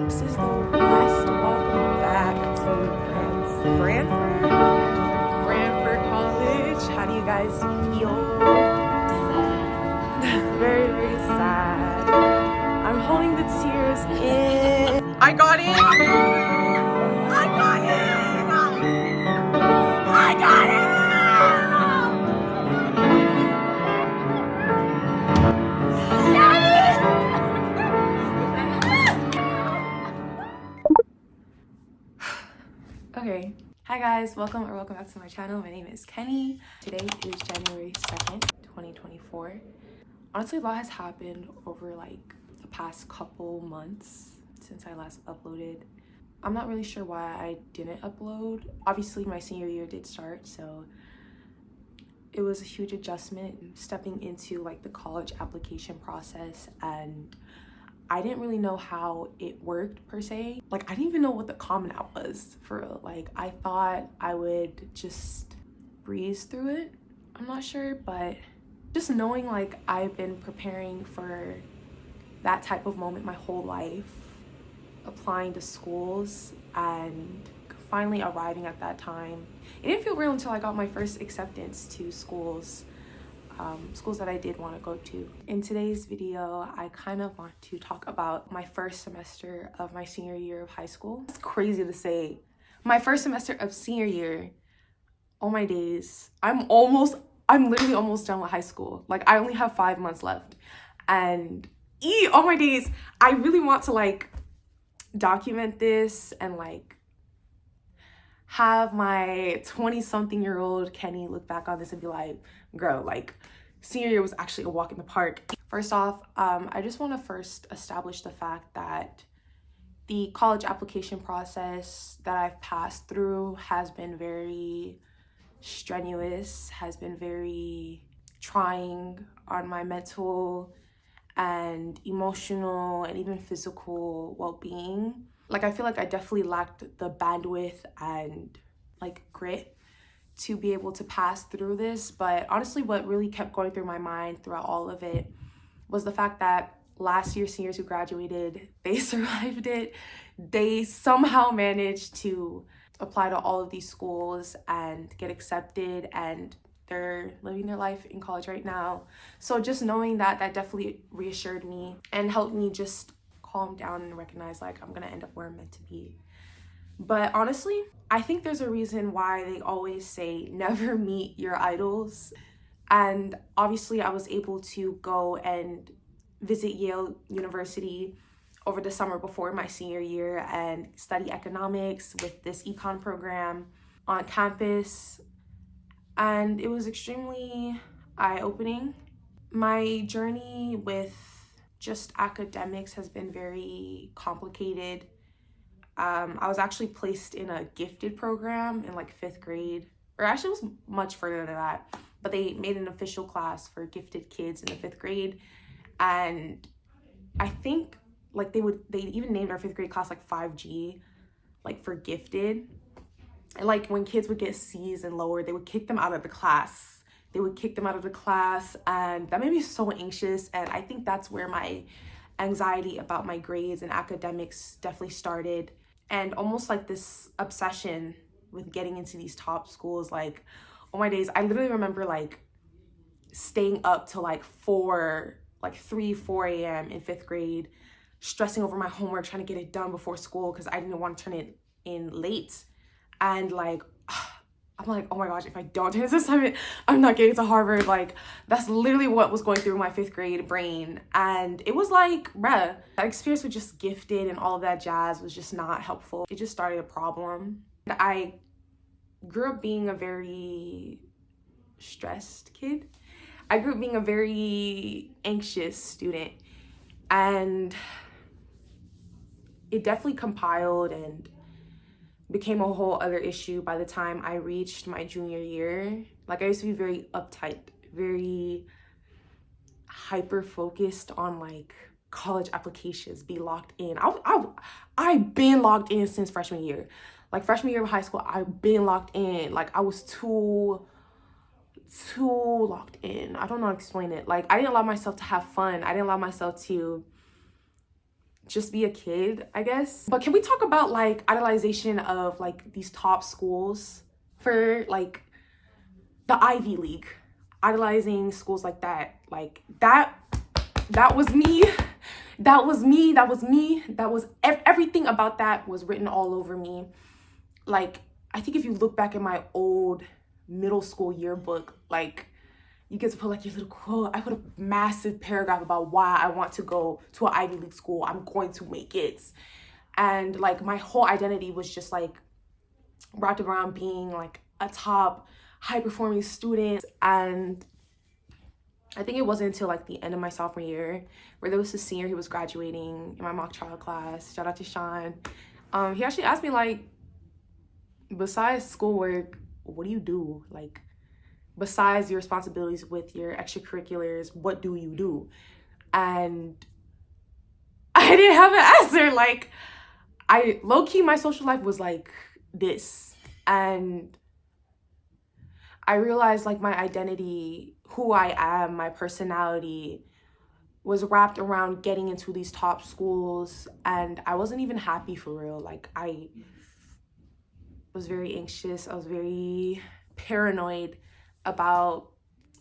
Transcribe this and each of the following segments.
This is the West. Welcome back to Brantford College. How do you guys feel? Very, very sad. I'm holding the tears in. I got it! I got it! I got it! Okay, hi guys, welcome back to my channel. My name is Kenny. Today is January 2nd, 2024. Honestly, a lot has happened over like the past couple months since I last uploaded. I'm not really sure why I didn't upload. Obviously, my senior year did start, so it was a huge adjustment stepping into like the college application process, and I didn't really know how it worked per se. Like, I didn't even know what the Common App was for real. Like, I thought I would just breeze through it. I'm not sure, but just knowing like I've been preparing for that type of moment my whole life, applying to schools and finally arriving at that time. It didn't feel real until I got my first acceptance to schools that I did want to go to. In today's video, I kind of want to talk about my first semester of my senior year of high school. It's crazy to say. My first semester of senior year, oh my days, I'm literally almost done with high school. Like, I only have 5 months left. And oh my days, I really want to like document this and like have my 20-something-year-old Kenny look back on this and be like, girl, like, senior year was actually a walk in the park. First off, I just want to first establish the fact that the college application process that I've passed through has been very strenuous, has been very trying on my mental and emotional and even physical well-being. Like, I feel like I definitely lacked the bandwidth and like grit to be able to pass through this. But honestly, what really kept going through my mind throughout all of it was the fact that last year seniors who graduated, they survived it. They somehow managed to apply to all of these schools and get accepted, and they're living their life in college right now. So just knowing that, that definitely reassured me and helped me just calm down and recognize like I'm gonna end up where I'm meant to be. But honestly, I think there's a reason why they always say never meet your idols. And obviously I was able to go and visit Yale University over the summer before my senior year and study economics with this econ program on campus. And it was extremely eye-opening. My journey with just academics has been very complicated. I was actually placed in a gifted program in like 5th grade, or actually it was much further than that, but they made an official class for gifted kids in the 5th grade. And I think like they even named our 5th grade class like 5G, like for gifted. And like when kids would get C's and lower, they would kick them out of the class. And that made me so anxious. And I think that's where my anxiety about my grades and academics definitely started. And almost like this obsession with getting into these top schools. Like, oh my days, I literally remember like staying up till like 4 a.m. in 5th grade, stressing over my homework, trying to get it done before school because I didn't want to turn it in late. And like, I'm like, oh my gosh, if I don't do this assignment, I'm not getting to Harvard. Like, that's literally what was going through my 5th grade brain. And it was like, bruh, that experience with just gifted and all of that jazz was just not helpful. It just started a problem. I grew up being a very stressed kid. I grew up being a very anxious student. And it definitely compiled and became a whole other issue by the time I reached my junior year. Like, I used to be very uptight, very hyper focused on like college applications, be locked in. I've been locked in since freshman year. Like, freshman year of high school, I've been locked in. Like, I was too locked in. I don't know how to explain it. Like, I didn't allow myself to have fun. I didn't allow myself to just be a kid, I guess. But can we talk about like idolization of like these top schools for like the Ivy League, idolizing schools like that? Like that was me. That was me. That was me. That was everything about that was written all over me. Like, I think if you look back at my old middle school yearbook, like, you get to put like your little quote. I put a massive paragraph about why I want to go to an Ivy League school. I'm going to make it. And like my whole identity was just like wrapped around being like a top high performing student. And I think it wasn't until like the end of my sophomore year where there was a senior who was graduating in my mock trial class. Shout out to Sean. He actually asked me like, besides schoolwork, what do you do? Like, besides your responsibilities with your extracurriculars, what do you do? And I didn't have an answer. Like, I low-key, my social life was like this. And I realized like my identity, who I am, my personality was wrapped around getting into these top schools. And I wasn't even happy for real. Like, I was very anxious. I was very paranoid about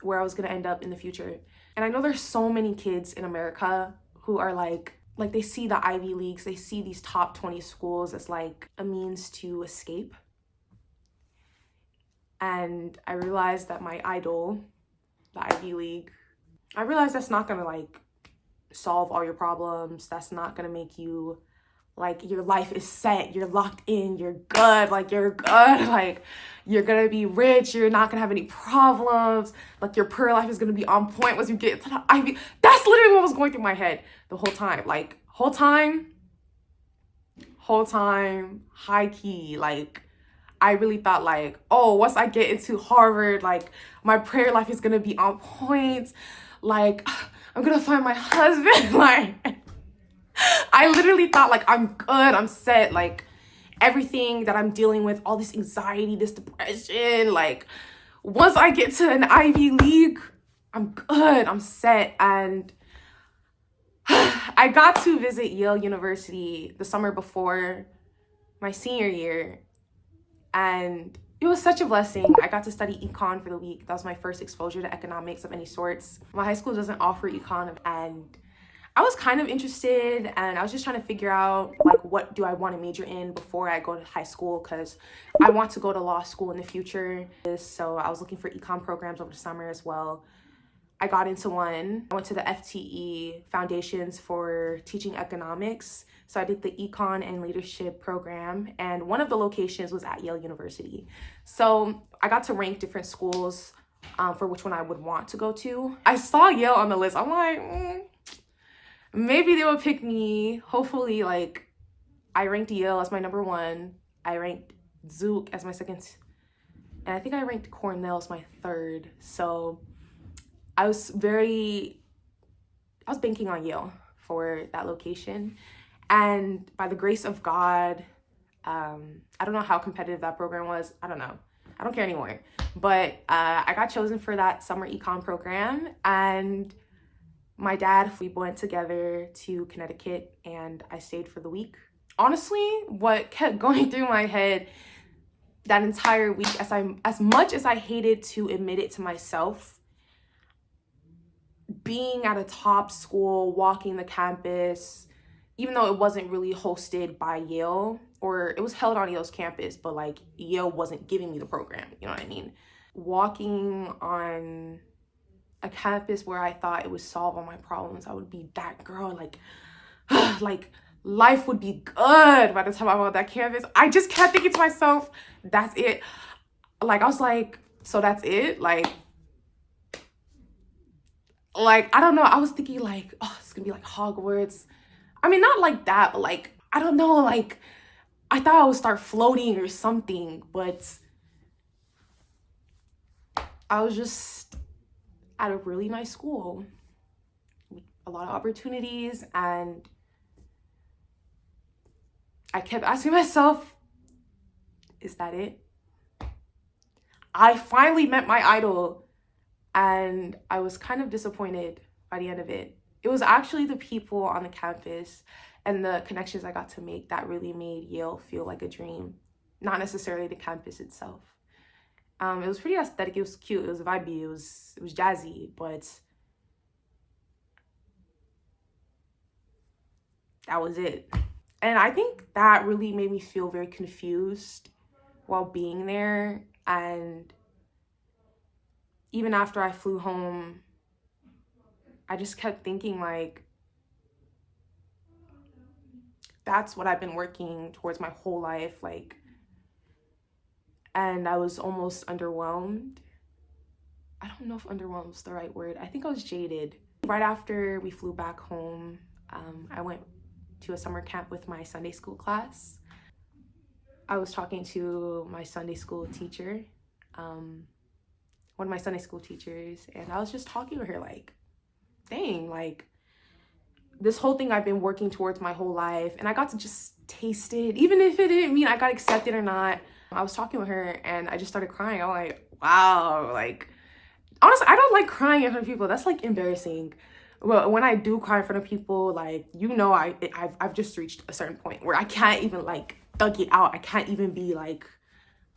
where I was gonna end up in the future. And I know there's so many kids in America who are like they see the Ivy Leagues, they see these top 20 schools as like a means to escape. And I realized that my idol, the Ivy League, I realized that's not gonna like solve all your problems. That's not gonna make you like your life is set, you're locked in, you're good, like you're good, like you're gonna be rich, you're not gonna have any problems, like your prayer life is gonna be on point once you get into the Ivy. That's literally what was going through my head the whole time. Like whole time, high key, like I really thought like, oh, once I get into Harvard, like my prayer life is gonna be on point, like I'm gonna find my husband. Like I literally thought like I'm good, I'm set, like everything that I'm dealing with, all this anxiety, this depression, like once I get to an Ivy League, I'm good, I'm set. And I got to visit Yale University the summer before my senior year, and it was such a blessing. I got to study econ for the week. That was my first exposure to economics of any sorts. My high school doesn't offer econ, and I was kind of interested, and I was just trying to figure out like what do I want to major in before I go to high school, because I want to go to law school in the future. So I was looking for econ programs over the summer as well. I got into one. I went to the FTE, Foundations for Teaching Economics. So I did the econ and leadership program, and one of the locations was at Yale University. So I got to rank different schools for which one I would want to go to. I saw Yale on the list. I'm like, maybe they would pick me. Hopefully, like, I ranked Yale as my number one. I ranked Zook as my second. And I think I ranked Cornell as my third. So I was banking on Yale for that location. And by the grace of God, I don't know how competitive that program was. I don't know. I don't care anymore. But I got chosen for that summer econ program. And my dad, we went together to Connecticut, and I stayed for the week. Honestly, what kept going through my head that entire week, as much as I hated to admit it to myself, being at a top school, walking the campus, even though it wasn't really hosted by Yale, or it was held on Yale's campus, but like Yale wasn't giving me the program, you know what I mean? Walking on a campus where I thought it would solve all my problems, I would be that girl, like, like life would be good by the time I'm on that campus. I just kept thinking to myself, that's it. Like, I was like, so that's it? Like, I don't know. I was thinking like, oh, it's gonna be like Hogwarts. I mean, not like that, but like, I don't know, like, I thought I would start floating or something, but I was just at a really nice school, a lot of opportunities, and I kept asking myself, is that it? I finally met my idol, and I was kind of disappointed by the end of it. It was actually the people on the campus and the connections I got to make that really made Yale feel like a dream, not necessarily the campus itself. It was pretty aesthetic. It was cute. It was vibey. It was jazzy, but that was it. And I think that really made me feel very confused while being there. And even after I flew home, I just kept thinking, like, that's what I've been working towards my whole life. Like, and I was almost underwhelmed. I don't know if underwhelmed is the right word. I think I was jaded. Right after we flew back home, I went to a summer camp with my Sunday school class. I was talking to my Sunday school teacher, one of my Sunday school teachers, and I was just talking to her like, dang, like, this whole thing I've been working towards my whole life, and I got to just taste it, even if it didn't mean I got accepted or not. I was talking with her and I just started crying. I'm like, wow, like, honestly, I don't like crying in front of people. That's like embarrassing. Well, when I do cry in front of people, like, you know, I've just reached a certain point where I can't even like thug it out. I can't even be like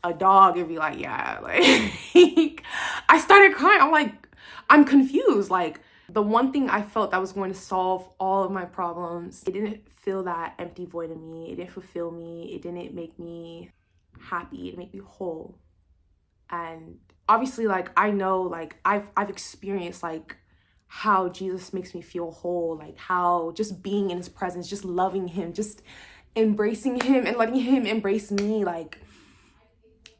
a dog and be like, yeah, like I started crying. I'm like, I'm confused. Like, the one thing I felt that was going to solve all of my problems, it didn't fill that empty void in me. It didn't fulfill me. It didn't make me happy. It didn't make me whole. And obviously, like, I know, like, I've experienced like how Jesus makes me feel whole, like how just being in his presence, just loving him, just embracing him and letting him embrace me, like,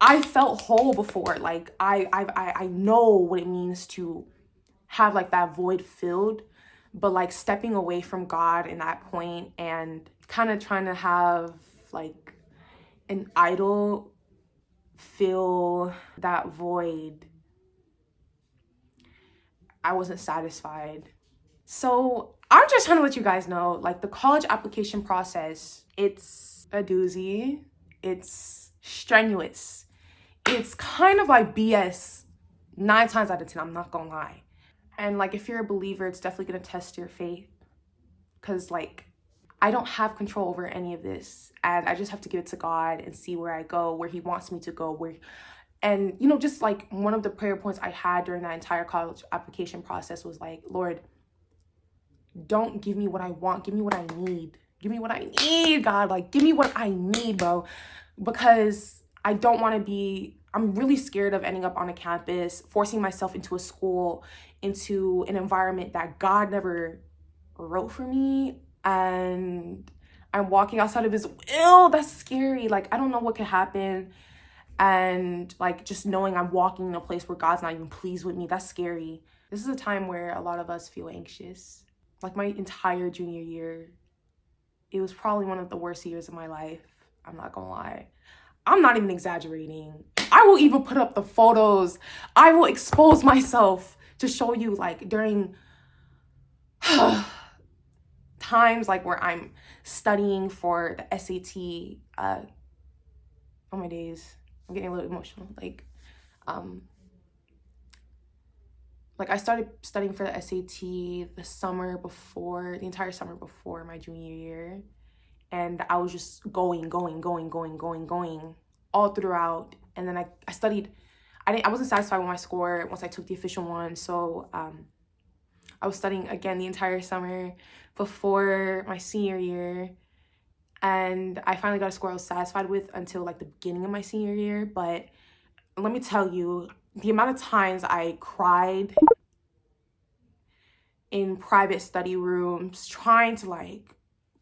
I felt whole before. Like, I know what it means to have like that void filled, but like stepping away from God in that point and kind of trying to have like an idol fill that void, I wasn't satisfied. So I'm just trying to let you guys know, like, the college application process, it's a doozy. It's strenuous. It's kind of like BS 9 times out of 10, I'm not gonna lie. And like, if you're a believer, it's definitely gonna test your faith, because like, I don't have control over any of this, and I just have to give it to God and see where I go, where he wants me to go, and you know, just like one of the prayer points I had during that entire college application process was like, Lord, don't give me what I want, give me what I need. Give me what I need, God. Like, give me what I need, bro. Because I don't want to be, I'm really scared of ending up on a campus, forcing myself into a school, into an environment that God never wrote for me. And I'm walking outside of his will. That's scary. Like, I don't know what could happen. And like, just knowing I'm walking in a place where God's not even pleased with me, that's scary. This is a time where a lot of us feel anxious. Like, my entire junior year, it was probably one of the worst years of my life. I'm not gonna lie. I'm not even exaggerating. I will even put up the photos. I will expose myself to show you, like, during times like where I'm studying for the SAT. Oh my days, I'm getting a little emotional. Like I started studying for the SAT the entire summer before my junior year. And I was just going all throughout. And then I studied. I wasn't satisfied with my score once I took the official one. So I was studying again the entire summer before my senior year. And I finally got a score I was satisfied with until like the beginning of my senior year. But let me tell you, the amount of times I cried in private study rooms trying to like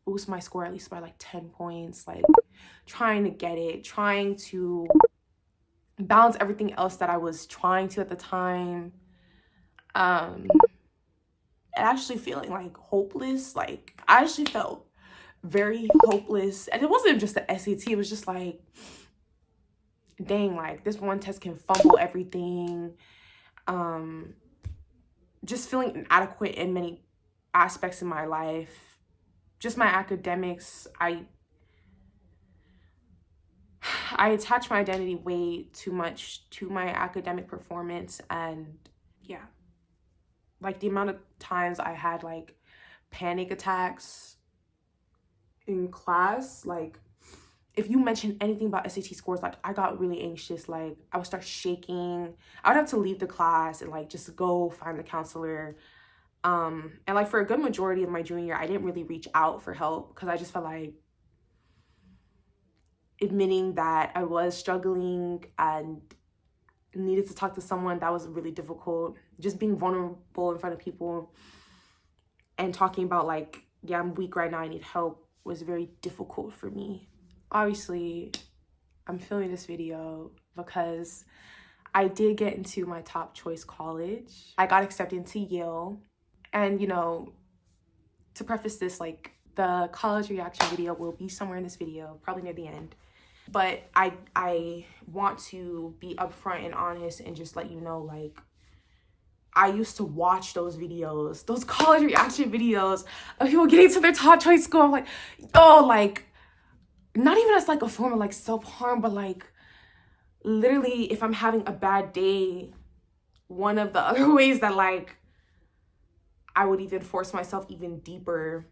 boost my score at least by like 10 points, like trying to get it, trying to balance everything else that I was trying to at the time. And actually feeling like hopeless. Like, I actually felt very hopeless. And it wasn't just the SAT, it was just like, dang, like this one test can fumble everything. Just feeling inadequate in many aspects in my life. Just my academics, I attach my identity way too much to my academic performance, and yeah, like the amount of times I had like panic attacks in class, like if you mention anything about SAT scores, like I got really anxious. Like I would start shaking. I would have to leave the class and like just go find the counselor. And like for a good majority of my junior year, I didn't really reach out for help because I just felt like admitting that I was struggling and needed to talk to someone, that was really difficult. Just being vulnerable in front of people and talking about like, yeah, I'm weak right now, I need help, was very difficult for me. Obviously, I'm filming this video because I did get into my top choice college. I got accepted into Yale. And, you know, to preface this, like the college reaction video will be somewhere in this video, probably near the end. But I want to be upfront and honest and just let you know, like, I used to watch those videos, those college reaction videos of people getting to their top choice school. I'm like, oh, like, not even as like a form of like self-harm, but like literally if I'm having a bad day, one of the other ways that like I would even force myself even deeper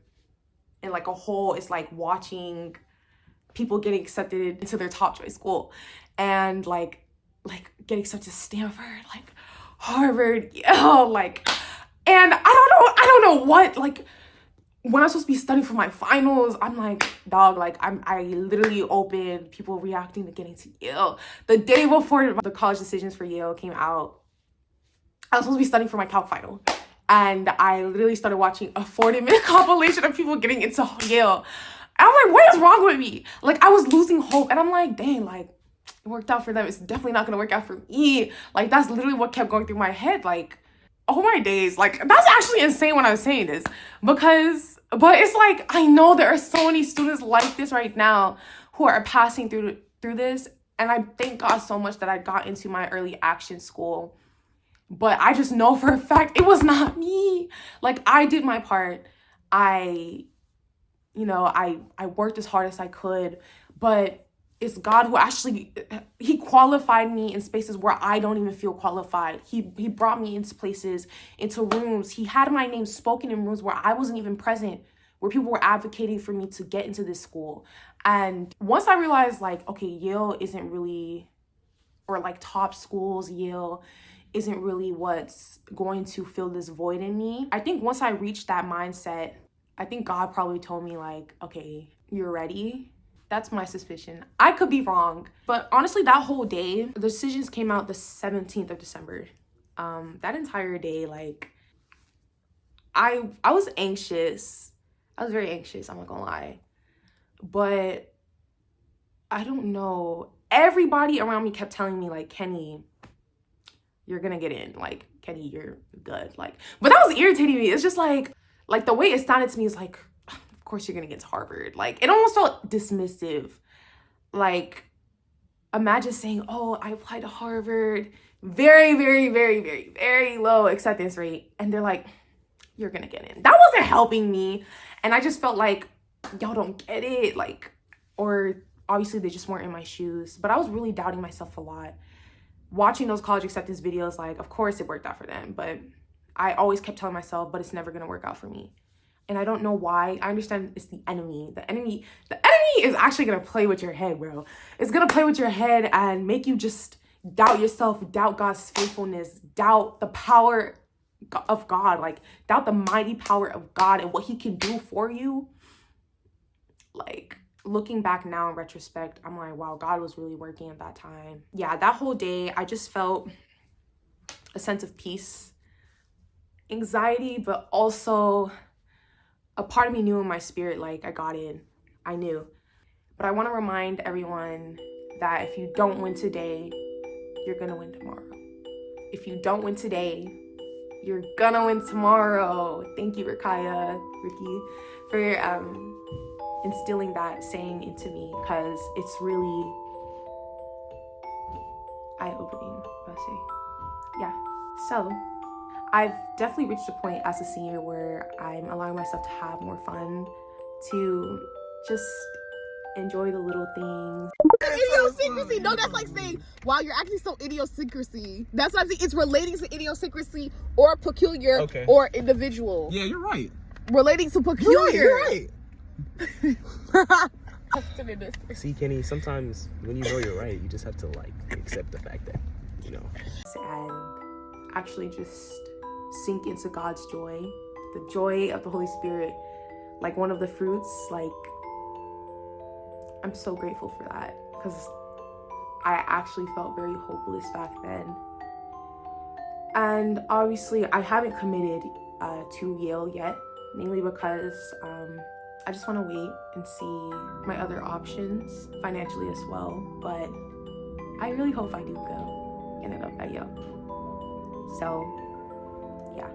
in like a hole is like watching people getting accepted into their top choice school and like getting accepted to Stanford, like Harvard, Yale, like, and I don't know what, like when I'm supposed to be studying for my finals, I'm like, dog, like I literally opened people reacting to getting to Yale. The day before the college decisions for Yale came out, I was supposed to be studying for my calc final. And I literally started watching a 40-minute compilation of people getting into Yale. And I'm like, what is wrong with me? Like, I was losing hope. And I'm like, dang, like, it worked out for them. It's definitely not going to work out for me. Like, that's literally what kept going through my head. Like, oh my days. Like, that's actually insane when I'm saying this. But it's like, I know there are so many students like this right now who are passing through this. And I thank God so much that I got into my early action school. But I just know for a fact it was not me. Like, I did my part. I worked as hard as I could, but it's God who actually, he qualified me in spaces where I don't even feel qualified. He brought me into places, into rooms. He had my name spoken in rooms where I wasn't even present, where people were advocating for me to get into this school. And once I realized like, okay, Yale isn't really, or like top schools, Yale isn't really what's going to fill this void in me. I think once I reached that mindset, I think God probably told me like, okay, you're ready. That's my suspicion. I could be wrong. But honestly, that whole day, the decisions came out the 17th of December. That entire day, like, I was anxious. I was very anxious, I'm not gonna lie. But I don't know. Everybody around me kept telling me like, Kenny, you're gonna get in. Like, Kenny, you're good. Like, but that was irritating me. It's just like the way it sounded to me is like, of course you're gonna get to Harvard. Like, it almost felt dismissive. Like, imagine saying, oh, I applied to Harvard. Very, very, very, very, very low acceptance rate. And they're like, you're gonna get in. That wasn't helping me. And I just felt like, y'all don't get it. Like, or obviously they just weren't in my shoes. But I was really doubting myself a lot. Watching those college acceptance videos, like, of course it worked out for them, but I always kept telling myself, but it's never gonna work out for me. And I don't know why. I understand it's the enemy. The enemy is actually gonna play with your head, bro. It's gonna play with your head and make you just doubt yourself, doubt God's faithfulness, doubt the power of God, like doubt the mighty power of God and what he can do for you. Like, looking back now in retrospect, I'm like, wow, God was really working at that time. Yeah, that whole day, I just felt a sense of peace, anxiety, but also a part of me knew in my spirit, like, I got in. I knew. But I want to remind everyone that if you don't win today, you're going to win tomorrow. If you don't win today, you're going to win tomorrow. Thank you, Ricky, for instilling that saying into me, because it's really eye-opening, I'll say. Yeah, so I've definitely reached a point as a senior where I'm allowing myself to have more fun, to just enjoy the little things. Idiosyncrasy. No, that's like saying, wow, you're actually so idiosyncrasy. That's what I'm saying. It's relating to idiosyncrasy or peculiar or individual. Yeah, you're right. Relating to peculiar. You're right. See, Kenny, sometimes when you know you're right, you just have to like accept the fact that, you know. And actually just sink into God's joy, the joy of the Holy Spirit, like one of the fruits. Like, I'm so grateful for that, because I actually felt very hopeless back then. And obviously I haven't committed to Yale yet, mainly because I just want to wait and see my other options financially as well. But I really hope I do go and end up at Yale. So yeah,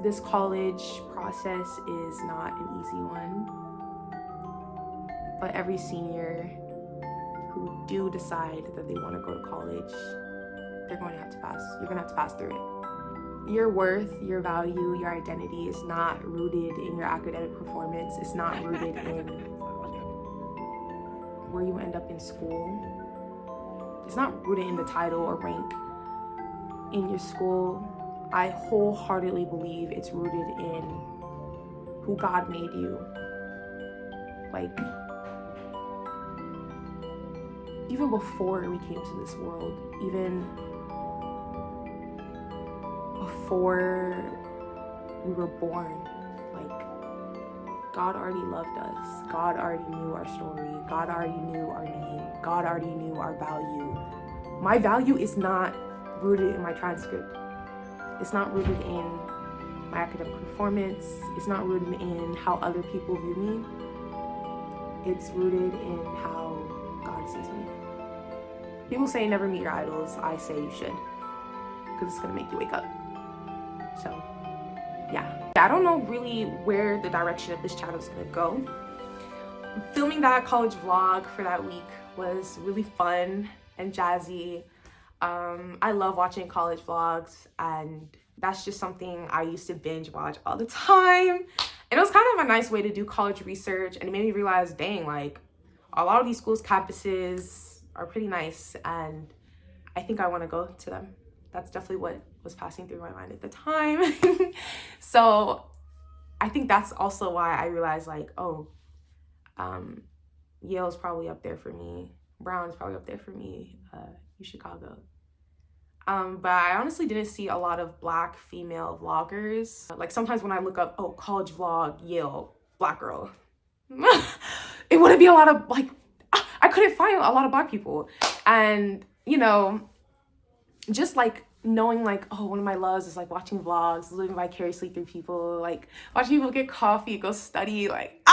this college process is not an easy one, but every senior who do decide that they want to go to college, they're going to have to pass. You're going to have to pass through it. Your worth, your value, your identity is not rooted in your academic performance. It's not rooted in where you end up in school. It's not rooted in the title or rank in your school. I wholeheartedly believe it's rooted in who God made you. Like, even before we came to this world, even before we were born, like, God already loved us. God already knew our story. God already knew our name. God already knew our value. My value is not rooted in my transcript. It's not rooted in my academic performance. It's not rooted in how other people view me. It's rooted in how God sees me. People say never meet your idols. I say you should, because it's gonna make you wake up. So yeah, I don't know really where the direction of this channel is gonna go. Filming that college vlog for that week was really fun and jazzy. I love watching college vlogs, and that's just something I used to binge watch all the time. And it was kind of a nice way to do college research, and it made me realize, dang, like, a lot of these schools' campuses are pretty nice, and I think I want to go to them. That's definitely what was passing through my mind at the time. So I think that's also why I realized, like, oh, Yale's probably up there for me. Brown's probably up there for me. Chicago. But I honestly didn't see a lot of Black female vloggers. Like, sometimes when I look up, oh, college vlog, Yale, Black girl, it wouldn't be a lot of, like, I couldn't find a lot of Black people. And, you know, just like knowing, like, oh, one of my loves is like watching vlogs, living vicariously through people, like watching people get coffee, go study, like,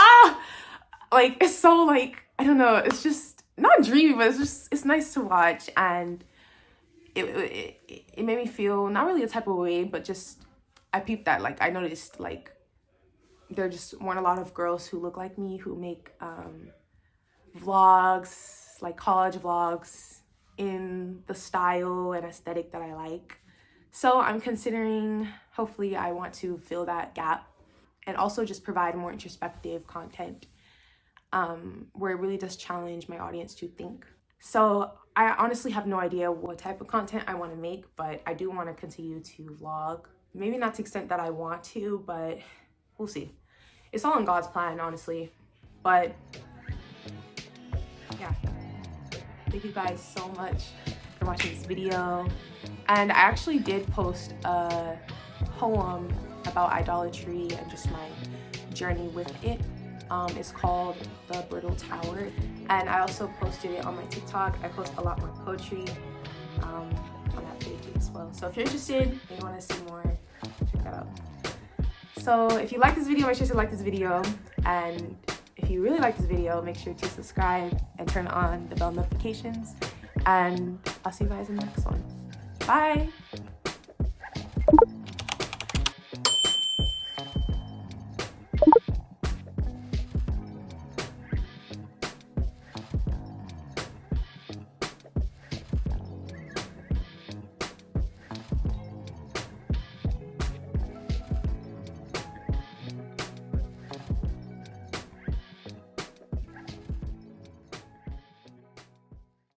like, it's so, like, I don't know, it's just not dreamy, but it's nice to watch. And it made me feel not really a type of way, but just I peeped that, like, I noticed, like, there just weren't a lot of girls who look like me who make vlogs, like college vlogs, in the style and aesthetic that I like. So I'm considering, hopefully I want to fill that gap and also just provide more introspective content where it really does challenge my audience to think. So I honestly have no idea what type of content I want to make, but I do want to continue to vlog. Maybe not to the extent that I want to, but we'll see. It's all in God's plan, honestly. But yeah, thank you guys so much for watching this video. And I actually did post a poem about idolatry and just my journey with it. It's called The Brittle Tower, and I also posted it on my TikTok. I post a lot more poetry on that page as well. So if you're interested and you want to see more, check that out. So if you like this video, make sure to like this video, and if you really like this video, make sure to subscribe and turn on the bell notifications, and I'll see you guys in the next one. Bye!